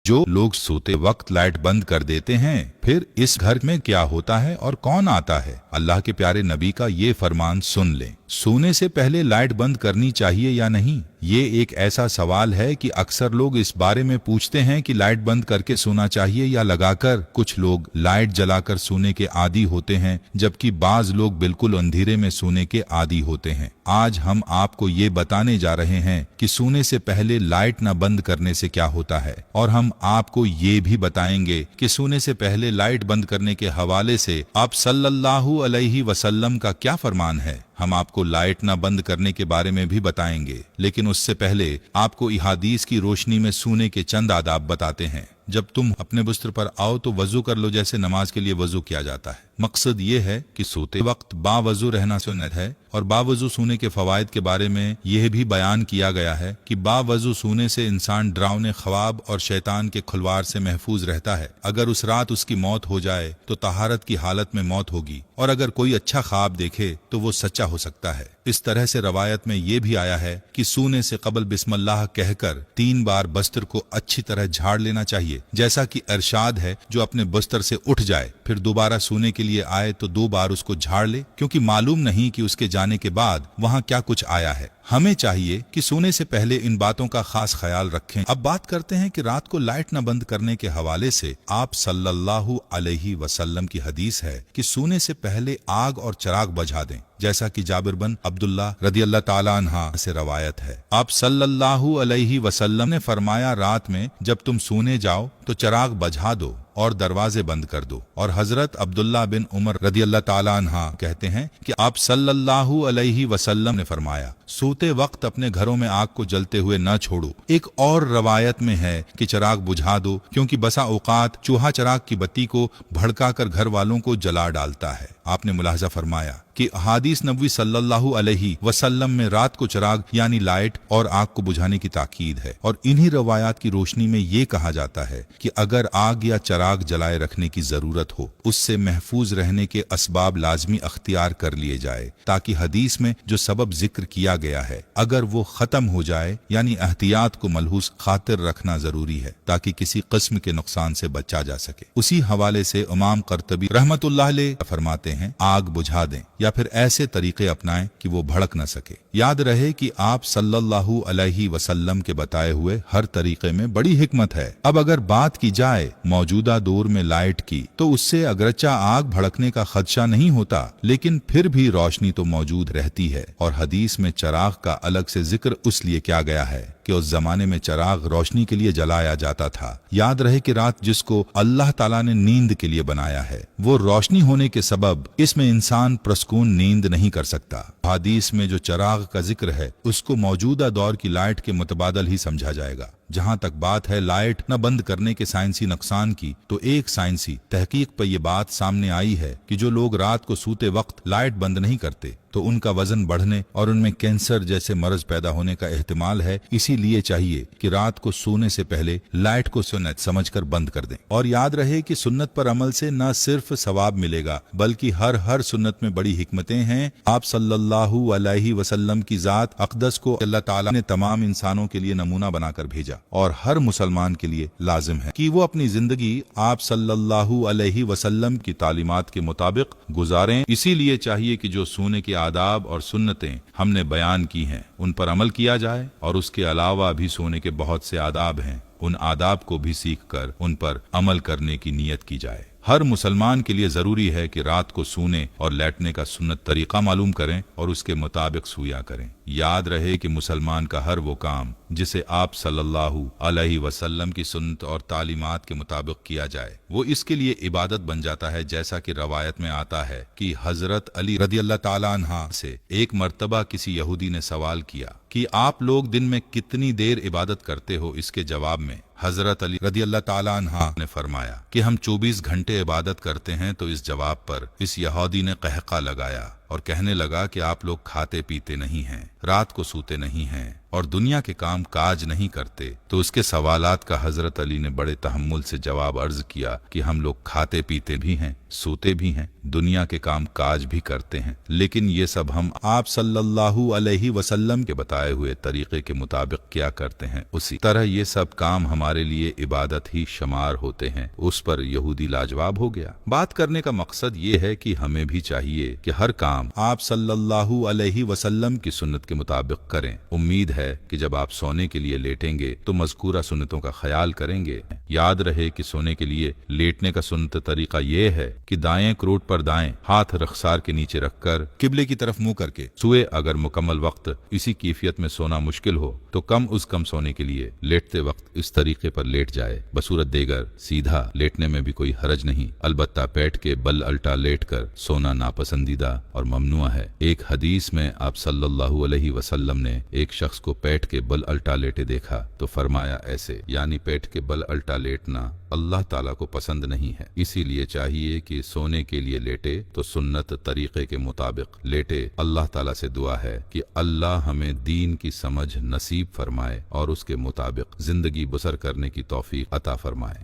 जो लोग सोते वक्त लाइट बंद कर देते हैं, फिर इस घर में क्या होता है और कौन आता है? अल्लाह के प्यारे नबी का ये फरमान सुन लें। सोने से पहले लाइट बंद करनी चाहिए या नहीं? ये एक ऐसा सवाल है कि अक्सर लोग इस बारे में पूछते हैं कि लाइट बंद करके सोना चाहिए या लगाकर। कुछ लोग लाइट जलाकर सोने के आदी होते हैं, जबकि बाज लोग बिल्कुल अंधेरे में सोने के आदी होते हैं। आज हम आपको ये बताने जा रहे हैं कि सोने से पहले लाइट न बंद करने से क्या होता है, और हम आपको ये भी बताएंगे कि सोने से पहले लाइट बंद करने के हवाले से आप सल्लल्लाहु अलैहि वसल्लम का क्या फरमान है। हम आपको लाइट न बंद करने के बारे में भी बताएंगे, लेकिन उससे पहले आपको इहादीस की रोशनी में सोने के चंद आदाब बताते हैं। जब तुम अपने बिस्तर पर आओ तो वजू कर लो, जैसे नमाज के लिए वजू किया जाता है। मकसद ये है कि सोते वक्त बावजू रहना सुन्नत है, और बावजू सोने के फवायद के बारे में यह भी बयान किया गया है कि बावजू सोने से इंसान डरावने ख्वाब और शैतान के खुलवार से महफूज रहता है। अगर उस रात उसकी मौत हो जाए तो तहारत की हालत में मौत होगी, और अगर कोई अच्छा ख्वाब देखे तो वो सच्चा हो सकता है। इस तरह से रवायत में ये भी आया है कि सोने से कबल बिस्मिल्लाह कहकर 3 बार बस्तर को अच्छी तरह झाड़ लेना चाहिए, जैसा कि इरशाद है, जो अपने बस्तर से उठ जाए फिर दोबारा सोने के लिए आए तो 2 बार उसको झाड़ ले, क्योंकि मालूम नहीं कि उसके जाने के बाद वहाँ क्या कुछ आया है। हमें चाहिए कि सोने से पहले इन बातों का खास ख्याल रखें। अब बात करते हैं कि रात को लाइट न बंद करने के हवाले से आप सल्लल्लाहु अलैहि वसल्लम की हदीस है कि सोने से पहले आग और चिराग बुझा दें, जैसा कि जाबिर बिन अब्दुल्लाह रदियल्लाहु ताला अन्हा से रवायत है। आप सल्लल्लाहु अलैहि वसल्लम ने फरमाया, रात में जब तुम सोने जाओ तो चिराग बुझा दो और दरवाजे बंद कर दो। और हजरत अब्दुल्लाह बिन उमर रदियल्लाहु ताला अन्हा कहते हैं कि आप सल्लल्लाहु अलैहि वसल्लम ने फरमाया, सोते वक्त अपने घरों में आग को जलते हुए न छोड़ो। एक और रवायत में है कि चिराग बुझा दो, क्योंकि बसा औकात चूहा चिराग की बत्ती को भड़का कर घर वालों को जला डालता है। आपने मुलाहजा फरमाया कि हदीस नबवी सल्लल्लाहु अलैहि वसल्लम में रात को चिराग यानी लाइट और आग को बुझाने की ताकीद है, और इन्हीं रवायात की रोशनी में ये कहा जाता है कि अगर आग या चिराग जलाए रखने की जरूरत हो, उससे महफूज रहने के असबाब लाजमी अख्तियार कर लिए जाए, ताकि हदीस में जो सबब जिक्र किया गया है अगर वो खत्म हो जाए, यानी एहतियात को मलहूस खातिर रखना जरूरी है, ताकि किसी किस्म के नुकसान से बचा जा सके। उसी हवाले से इमाम कर्तबी रहमतुल्लाह अलैह फरमाते हैं, आग बुझा दें या फिर ऐसे तरीके अपनाएं कि वो भड़क न सके। याद रहे कि आप सल्लल्लाहु अलैहि वसल्लम के बताए हुए हर तरीके में बड़ी हिकमत है। अब अगर बात की जाए मौजूदा दौर में लाइट की, तो उससे अगरचा आग भड़कने का खदशा नहीं होता, लेकिन फिर भी रोशनी तो मौजूद रहती है। और हदीस में चिराग का अलग से जिक्र उसलिए किया गया है कि उस जमाने में चिराग रोशनी के लिए जलाया जाता था। याद रहे कि रात जिसको अल्लाह ताला ने नींद के लिए बनाया है, वो रोशनी होने के सबब इसमें इंसान प्रसकून नींद नहीं कर सकता। हदीस में जो चिराग का जिक्र है उसको मौजूदा दौर की लाइट के मुतबादल ही समझा जाएगा। जहाँ तक बात है लाइट न बंद करने के साइंसी नुकसान की, तो एक साइंसी तहकीक पर यह बात सामने आई है कि जो लोग रात को सोते वक्त लाइट बंद नहीं करते तो उनका वजन बढ़ने और उनमें कैंसर जैसे मर्ज पैदा होने का एहतिमाल है। इसीलिए चाहिए कि रात को सोने से पहले लाइट को सुन्नत समझकर बंद कर दें। और याद रहे कि सुन्नत पर अमल से न सिर्फ सवाब मिलेगा, बल्कि हर सुन्नत में बड़ी हिकमतें हैं। आप सल्लल्लाहु अलैहि वसल्लम की जात अक़दस को अल्लाह ताला ने तमाम इंसानों के लिए नमूना बनाकर भेजा, और हर मुसलमान के लिए लाजिम है कि वो अपनी जिंदगी आप सल्लल्लाहु अलैहि वसल्लम की तालीमात के मुताबिक गुजारें। इसीलिए चाहिए कि जो सोने के आदाब और सुन्नतें हमने बयान की हैं उन पर अमल किया जाए, और उसके अलावा भी सोने के बहुत से आदाब हैं, उन आदाब को भी सीख कर उन पर अमल करने की नीयत की जाए। हर मुसलमान के लिए जरूरी है कि रात को सोने और लेटने का सुन्नत तरीका मालूम करें और उसके मुताबिक सोया करें। याद रहे कि मुसलमान का हर वो काम जिसे आप सल्लल्लाहु अलैहि वसल्लम की सुन्नत और तालीमात के मुताबिक किया जाए, वो इसके लिए इबादत बन जाता है। जैसा कि रवायत में आता है कि हजरत अली रदियल्लाहु ताला अन्हा से एक मर्तबा किसी यहूदी ने सवाल किया कि आप लोग दिन में कितनी देर इबादत करते हो। इसके जवाब में हजरत अली रदियल्लाहु ताला अन्हा ने फरमाया कि हम 24 घंटे इबादत करते हैं। तो इस जवाब पर इस यहूदी ने कहका लगाया और कहने लगा कि आप लोग खाते पीते नहीं हैं, रात को सोते नहीं हैं और दुनिया के काम काज नहीं करते। तो उसके सवालात का हजरत अली ने बड़े तहम्मुल से जवाब अर्ज किया कि हम लोग खाते पीते भी हैं, सोते भी हैं, दुनिया के काम काज भी करते हैं, लेकिन ये सब हम आप सल्लल्लाहु अलैहि वसल्लम के बताए हुए तरीके के मुताबिक क्या करते हैं, उसी तरह ये सब काम हमारे लिए इबादत ही शुमार होते हैं। उस पर यहूदी लाजवाब हो गया। बात करने का मकसद ये है कि हमें भी चाहिए कि हर काम आप सल्लल्लाहु अलैहि वसल्लम की सुन्नत के मुताबिक करें। उम्मीद है कि जब आप सोने के लिए लेटेंगे तो मज़कूरा सुन्नतों का ख्याल करेंगे। याद रहे कि सोने के लिए लेटने का सुन्नत तरीका ये है कि दाएं क्रोट पर दाएं हाथ रखसार के नीचे रखकर किबले की तरफ मुंह करके सोए। अगर मुकम्मल वक्त इसी कैफियत में सोना मुश्किल हो तो कम उस कम सोने के लिए लेटते वक्त इस तरीके पर लेट जाए। बसूरत देगर सीधा लेटने में भी कोई हरज नहीं, अलबत्ता पेट के बल अल्टा लेट कर सोना नापसंदीदा और ममनुआ है। एक हदीस में आप सल्लल्लाहु अलैहि वसल्लम ने एक शख्स को पेट के बल अल्टा लेटे देखा तो फरमाया ऐसे, यानी पेट के बल अल्टा लेटना अल्लाह ताला को पसंद नहीं है। इसीलिए चाहिए कि सोने के लिए लेटे तो सुन्नत तरीके के मुताबिक लेटे। अल्लाह ताला से दुआ है कि अल्लाह हमें दीन की समझ नसीब फरमाए और उसके मुताबिक जिंदगी बसर करने की तौफीक अता फरमाए।